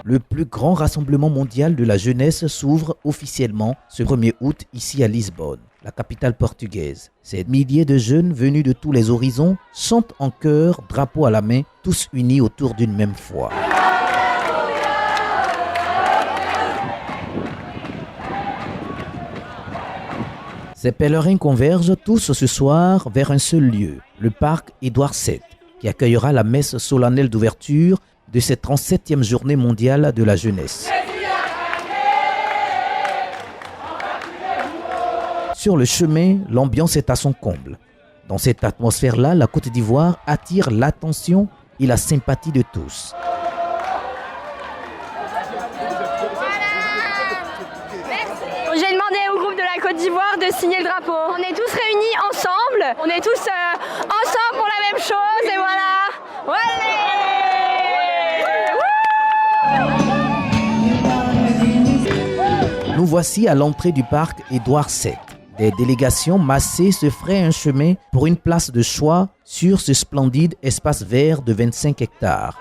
Le plus grand rassemblement mondial de la jeunesse s'ouvre officiellement ce 1er août ici à Lisbonne, la capitale portugaise. Ces milliers de jeunes venus de tous les horizons chantent en chœur, drapeau à la main, tous unis autour d'une même foi. Ces pèlerins convergent tous ce soir vers un seul lieu, le parc Édouard VII, qui accueillera la messe solennelle d'ouverture de cette 37e journée mondiale de la jeunesse. Sur le chemin, l'ambiance est à son comble. Dans cette atmosphère-là, la Côte d'Ivoire attire l'attention et la sympathie de tous. J'ai demandé au groupe de la Côte d'Ivoire de signer le drapeau. On est tous réunis ensemble, on est tous ensemble pour la même chose et voilà. Allez! Nous voici à l'entrée du parc Édouard VII. Des délégations massées se feraient un chemin pour une place de choix sur ce splendide espace vert de 25 hectares.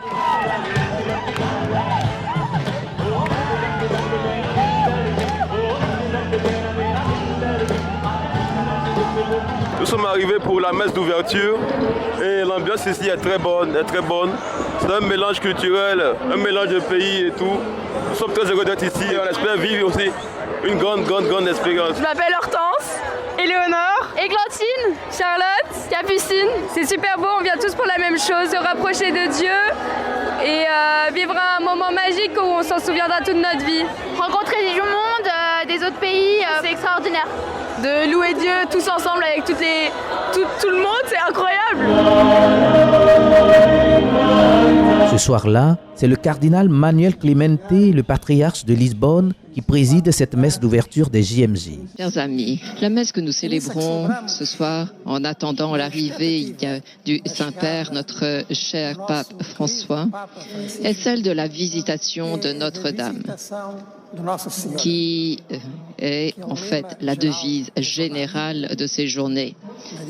Nous sommes arrivés pour la messe d'ouverture et l'ambiance ici est très bonne, C'est un mélange culturel, un mélange de pays et tout. Nous sommes très heureux d'être ici. On espère vivre aussi une grande expérience. Je m'appelle Hortense, Éléonore, Églantine, Charlotte, Capucine. C'est super beau, on vient tous pour la même chose, se rapprocher de Dieu et vivre un moment magique où on s'en souviendra toute notre vie. Rencontrer du monde, des autres pays, c'est extraordinaire. De louer Dieu tous ensemble avec tout le monde, c'est incroyable. Ce soir-là, c'est le cardinal Manuel Clemente, le patriarche de Lisbonne, qui préside cette messe d'ouverture des JMJ. Chers amis, la messe que nous célébrons ce soir, en attendant l'arrivée du Saint-Père, notre cher pape François, est celle de la visitation de Notre-Dame, qui est en fait la devise générale de ces journées.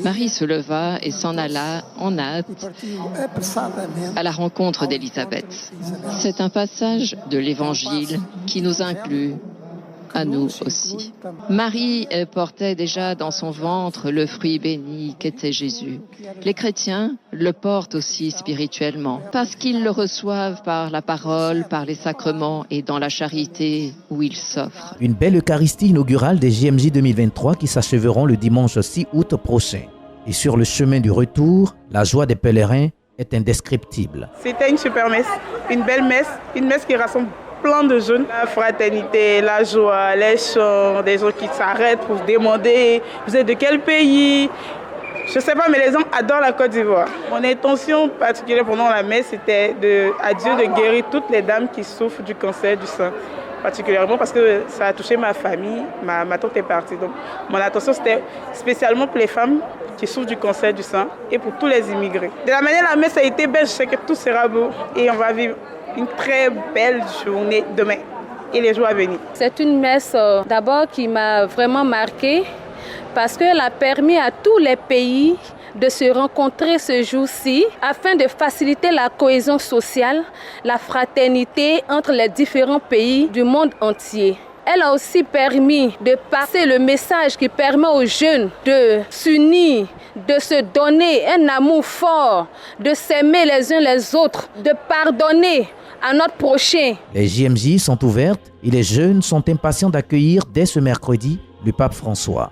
Marie se leva et s'en alla en hâte à la rencontre d'Élisabeth. C'est un passage de l'Évangile qui nous inclut à nous aussi. Marie portait déjà dans son ventre le fruit béni qu'était Jésus. Les chrétiens le portent aussi spirituellement, parce qu'ils le reçoivent par la parole, par les sacrements et dans la charité où il s'offre. Une belle Eucharistie inaugurale des JMJ 2023 qui s'achèveront le dimanche 6 août prochain. Et sur le chemin du retour, la joie des pèlerins est indescriptible. C'était une super messe, une belle messe, une messe qui rassemble plein de jeunes. La fraternité, la joie, les chants, des gens qui s'arrêtent pour demander vous êtes de quel pays. Je ne sais pas, mais les gens adorent la Côte d'Ivoire. Mon intention particulière pendant la messe, c'était à Dieu de guérir toutes les dames qui souffrent du cancer du sein. Particulièrement parce que ça a touché ma famille, ma tante est partie. Donc mon attention c'était spécialement pour les femmes qui souffrent du cancer du sein et pour tous les immigrés. De la manière la messe a été belle, je sais que tout sera beau et on va vivre une très belle journée demain et les jours à venir. C'est une messe d'abord qui m'a vraiment marquée parce qu'elle a permis à tous les pays de se rencontrer ce jour-ci afin de faciliter la cohésion sociale, la fraternité entre les différents pays du monde entier. Elle a aussi permis de passer le message qui permet aux jeunes de s'unir, de se donner un amour fort, de s'aimer les uns les autres, de pardonner à notre prochain. Les JMJ sont ouvertes et les jeunes sont impatients d'accueillir dès ce mercredi le pape François.